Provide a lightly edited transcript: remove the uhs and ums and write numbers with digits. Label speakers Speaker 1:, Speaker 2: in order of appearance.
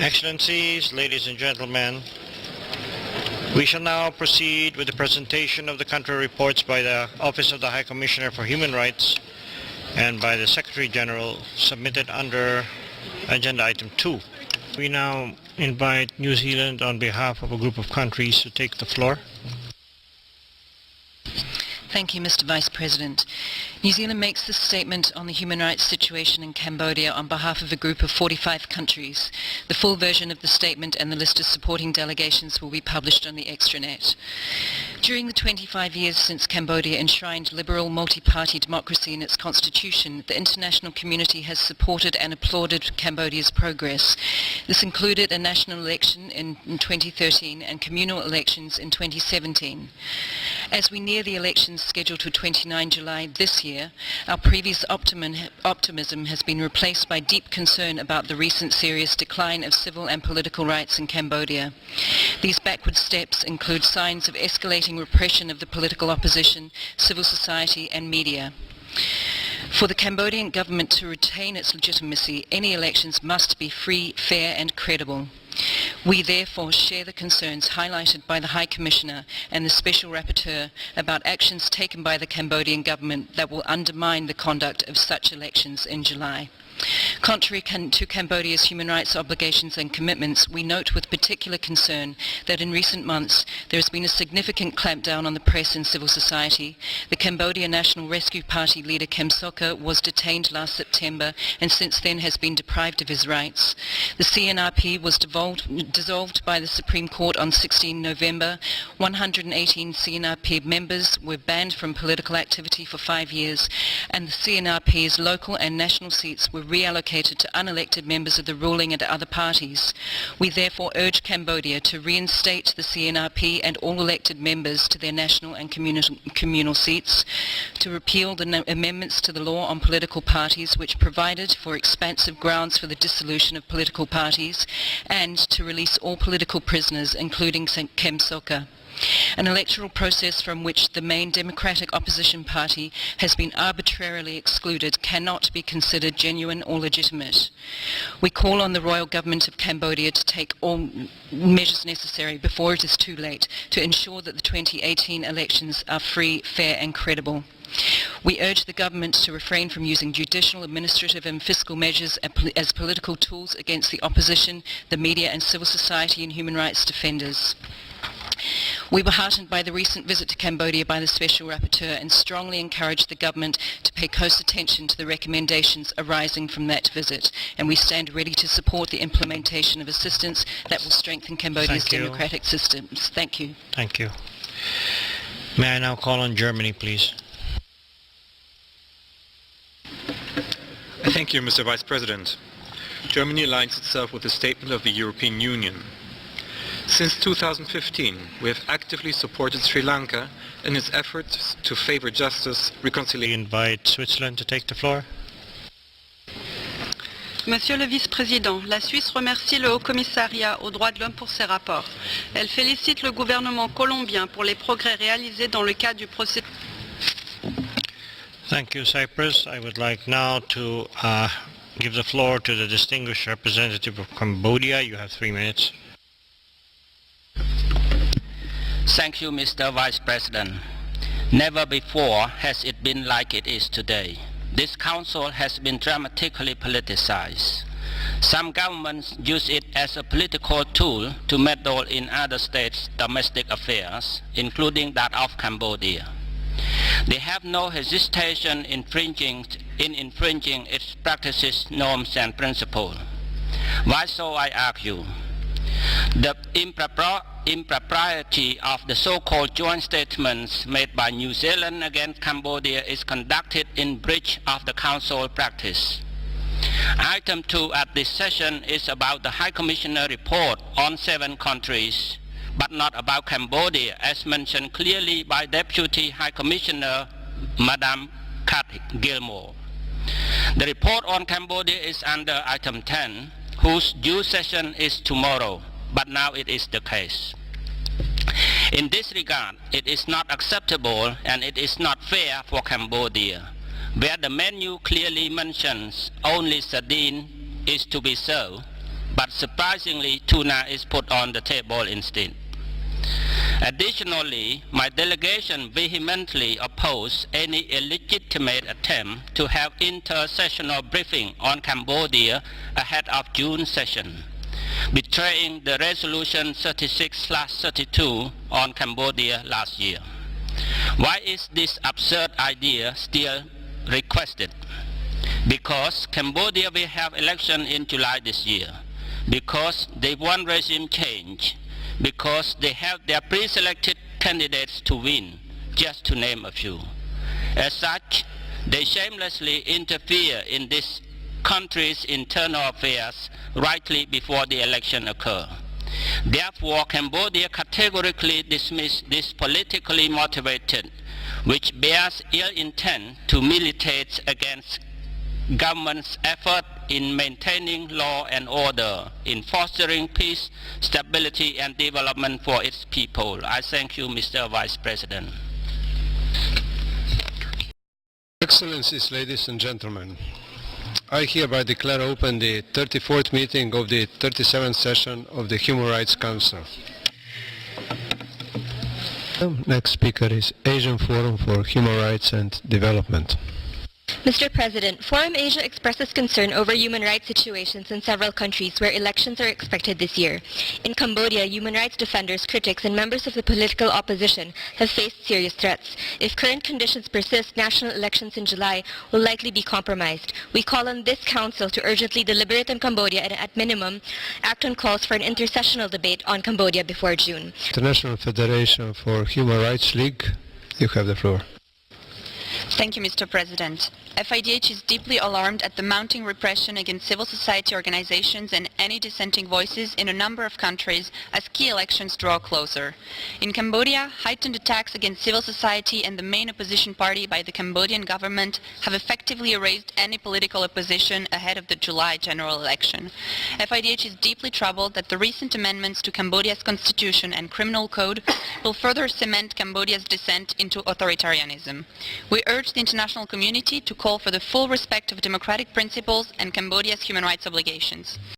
Speaker 1: Excellencies, ladies and gentlemen, we shall now proceed with the presentation of the country reports by the Office of the High Commissioner for Human Rights and by the Secretary General, submitted under Agenda Item 2. We now invite New Zealand on behalf of a group of countries to take the floor.
Speaker 2: Thank you, Mr. Vice President. New Zealand makes this statement on the human rights situation in Cambodia on behalf of a group of 45 countries. The full version of the statement and the list of supporting delegations will be published on the extranet. During the 25 years since Cambodia enshrined liberal multi-party democracy in its constitution, the international community has supported and applauded Cambodia's progress. This included a national election in 2013 and communal elections in 2017. As we near the elections scheduled for 29 July this year, our previous optimism has been replaced by deep concern about the recent serious decline of civil and political rights in Cambodia. These backward steps include signs of escalating repression of the political opposition, civil society and media. For the Cambodian government to retain its legitimacy, any elections must be free, fair and credible. We therefore share the concerns highlighted by the High Commissioner and the Special Rapporteur about actions taken by the Cambodian government that will undermine the conduct of such elections in July. Contrary to Cambodia's human rights obligations and commitments, we note with particular concern that in recent months there has been a significant clampdown on the press and civil society. The Cambodia National Rescue Party leader Kem Sokha was detained last September and since then has been deprived of his rights. The CNRP was dissolved by the Supreme Court on 16 November. 118 CNRP members were banned from political activity for 5 years, and the CNRP's local and national seats were reallocated to unelected members of the ruling and other parties. We therefore urge Cambodia to reinstate the CNRP and all elected members to their national and communal seats, to repeal the amendments to the law on political parties which provided for expansive grounds for the dissolution of political parties, and to release all political prisoners, including Kem Sokha. An electoral process from which the main democratic opposition party has been arbitrarily excluded cannot be considered genuine or legitimate. We call on the Royal Government of Cambodia to take all measures necessary before it is too late to ensure that the 2018 elections are free, fair and credible. We urge the government to refrain from using judicial, administrative and fiscal measures as political tools against the opposition, the media and civil society and human rights defenders. We were heartened by the recent visit to Cambodia by the Special Rapporteur and strongly encourage the government to pay close attention to the recommendations arising from that visit, and we stand ready to support the implementation of assistance that will strengthen Cambodia's democratic systems. Thank you.
Speaker 1: Thank you. May I now call on Germany, please?
Speaker 3: Thank you, Mr. Vice President. Germany aligns itself with the statement of the European Union. Since 2015, we have actively supported Sri Lanka in its efforts to favor justice, reconciliation.
Speaker 1: We invite Switzerland to take the floor.
Speaker 4: Monsieur le Vice-président, la Suisse remercie le Haut-Commissariat aux droits de l'homme pour ses rapports. Elle félicite le gouvernement colombien pour les progrès réalisés dans le cadre du processus.
Speaker 1: Thank you, Cyprus. I would like now to give the floor to the distinguished representative of Cambodia. You have 3 minutes.
Speaker 5: Thank you, Mr. Vice President. Never before has it been like it is today. This council has been dramatically politicized. Some governments use it as a political tool to meddle in other states' domestic affairs, including that of Cambodia. They have no hesitation in infringing its practices, norms and principles. Why so, I argue? The impropriety of the so-called joint statements made by New Zealand against Cambodia is conducted in breach of the Council practice. Item 2 at this session is about the High Commissioner report on 7 countries, but not about Cambodia, as mentioned clearly by Deputy High Commissioner Madame Kat Gilmore. The report on Cambodia is under item 10, whose due session is tomorrow, but now it is the case. In this regard, it is not acceptable and it is not fair for Cambodia, where the menu clearly mentions only sardine is to be served, but surprisingly tuna is put on the table instead. Additionally, my delegation vehemently opposed any illegitimate attempt to have inter-sessional briefing on Cambodia ahead of June session, betraying the resolution 36/32 on Cambodia last year. Why is this absurd idea still requested? Because Cambodia will have election in July this year, because they want regime change, because they have their pre-selected candidates to win, just to name a few. As such, they shamelessly interfere in this country's internal affairs rightly before the election occur. Therefore, Cambodia categorically dismissed this politically motivated, which bears ill intent to militate against government's effort in maintaining law and order, in fostering peace, stability and development for its people. I thank you, Mr. Vice President.
Speaker 6: Excellencies, ladies and gentlemen, I hereby declare open the 34th meeting of the 37th session of the Human Rights Council. Next speaker is Asian Forum for Human Rights and Development.
Speaker 7: Mr. President, Forum Asia expresses concern over human rights situations in several countries where elections are expected this year. In Cambodia, human rights defenders, critics, and members of the political opposition have faced serious threats. If current conditions persist, national elections in July will likely be compromised. We call on this Council to urgently deliberate on Cambodia and, at minimum, act on calls for an intersessional debate on Cambodia before June.
Speaker 6: International Federation for Human Rights League, you have the floor.
Speaker 4: Thank you, Mr. President. FIDH is deeply alarmed at the mounting repression against civil society organizations and any dissenting voices in a number of countries as key elections draw closer. In Cambodia, heightened attacks against civil society and the main opposition party by the Cambodian government have effectively erased any political opposition ahead of the July general election. FIDH is deeply troubled that the recent amendments to Cambodia's constitution and criminal code will further cement Cambodia's descent into authoritarianism. We urge the international community to call for the full respect of democratic principles and Cambodia's human rights obligations.